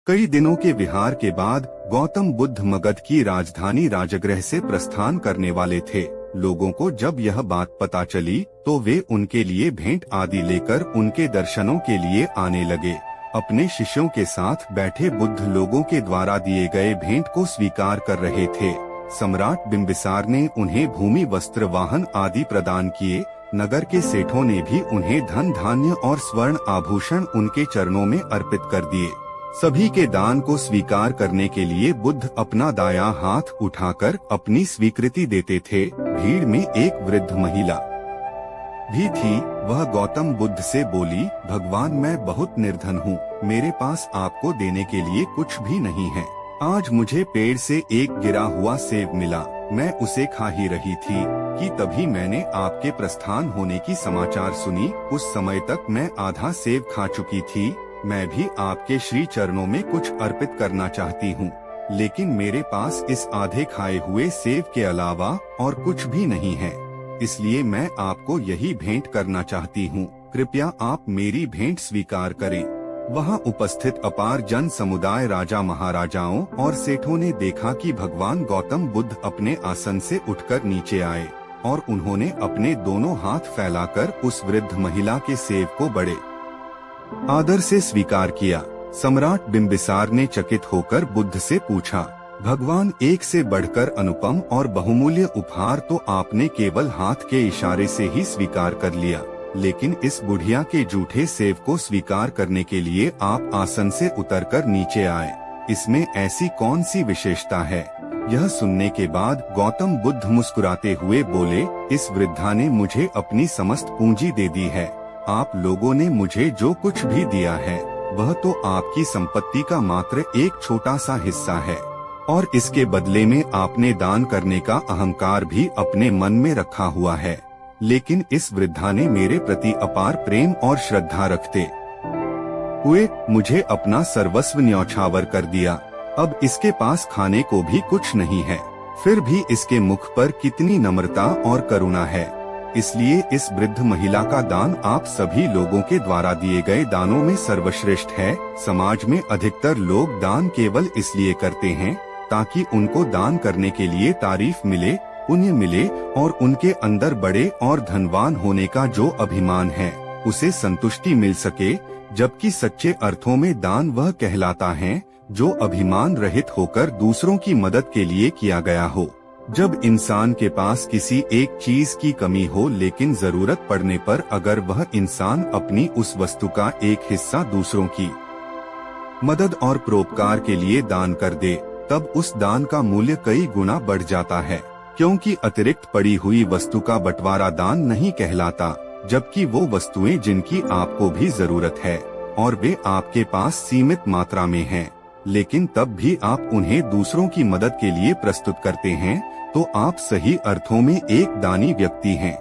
कई दिनों के विहार के बाद गौतम बुद्ध मगध की राजधानी राजगृह से प्रस्थान करने वाले थे। लोगों को जब यह बात पता चली तो वे उनके लिए भेंट आदि लेकर उनके दर्शनों के लिए आने लगे। अपने शिष्यों के साथ बैठे बुद्ध लोगों के द्वारा दिए गए भेंट को स्वीकार कर रहे थे। सम्राट बिंबिसार ने उन्हें भूमि, वस्त्र, वाहन आदि प्रदान किए। नगर के सेठों ने भी उन्हें धन, धान्य और स्वर्ण आभूषण उनके चरणों में अर्पित कर दिए। सभी के दान को स्वीकार करने के लिए बुद्ध अपना दायां हाथ उठाकर अपनी स्वीकृति देते थे। भीड़ में एक वृद्ध महिला भी थी। वह गौतम बुद्ध से बोली, भगवान, मैं बहुत निर्धन हूँ। मेरे पास आपको देने के लिए कुछ भी नहीं है। आज मुझे पेड़ से एक गिरा हुआ सेब मिला। मैं उसे खा ही रही थी कि तभी मैंने आपके प्रस्थान होने की समाचार सुनी। उस समय तक मैं आधा सेब खा चुकी थी। मैं भी आपके श्री चरणों में कुछ अर्पित करना चाहती हूँ, लेकिन मेरे पास इस आधे खाए हुए सेब के अलावा और कुछ भी नहीं है। इसलिए मैं आपको यही भेंट करना चाहती हूँ। कृपया आप मेरी भेंट स्वीकार करें। वहाँ उपस्थित अपार जन समुदाय, राजा, महाराजाओं और सेठों ने देखा कि भगवान गौतम बुद्ध अपने आसन से उठकर नीचे आए और उन्होंने अपने दोनों हाथ फैलाकर उस वृद्ध महिला के सेब को बड़े आदर से स्वीकार किया। सम्राट बिंबिसार ने चकित होकर बुद्ध से पूछा, भगवान, एक से बढ़कर अनुपम और बहुमूल्य उपहार तो आपने केवल हाथ के इशारे से ही स्वीकार कर लिया, लेकिन इस बुढ़िया के जूठे सेब को स्वीकार करने के लिए आप आसन से उतरकर नीचे आए। इसमें ऐसी कौन सी विशेषता है? यह सुनने के बाद गौतम बुद्ध मुस्कुराते हुए बोले, इस वृद्धा ने मुझे अपनी समस्त पूंजी दे दी है। आप लोगों ने मुझे जो कुछ भी दिया है वह तो आपकी संपत्ति का मात्र एक छोटा सा हिस्सा है, और इसके बदले में आपने दान करने का अहंकार भी अपने मन में रखा हुआ है। लेकिन इस वृद्धा ने मेरे प्रति अपार प्रेम और श्रद्धा रखते हुए मुझे अपना सर्वस्व न्यौछावर कर दिया। अब इसके पास खाने को भी कुछ नहीं है, फिर भी इसके मुख पर कितनी नम्रता और करुणा है। इसलिए इस वृद्ध महिला का दान आप सभी लोगों के द्वारा दिए गए दानों में सर्वश्रेष्ठ है। समाज में अधिकतर लोग दान केवल इसलिए करते हैं ताकि उनको दान करने के लिए तारीफ मिले, पुण्य मिले और उनके अंदर बड़े और धनवान होने का जो अभिमान है उसे संतुष्टि मिल सके। जबकि सच्चे अर्थों में दान वह कहलाता है जो अभिमान रहित होकर दूसरों की मदद के लिए किया गया हो। जब इंसान के पास किसी एक चीज की कमी हो, लेकिन जरूरत पड़ने पर अगर वह इंसान अपनी उस वस्तु का एक हिस्सा दूसरों की मदद और परोपकार के लिए दान कर दे, तब उस दान का मूल्य कई गुना बढ़ जाता है। क्योंकि अतिरिक्त पड़ी हुई वस्तु का बंटवारा दान नहीं कहलाता, जबकि वो वस्तुएं जिनकी आपको भी जरूरत है और वे आपके पास सीमित मात्रा में हैं, लेकिन तब भी आप उन्हें दूसरों की मदद के लिए प्रस्तुत करते हैं, तो आप सही अर्थों में एक दानी व्यक्ति हैं।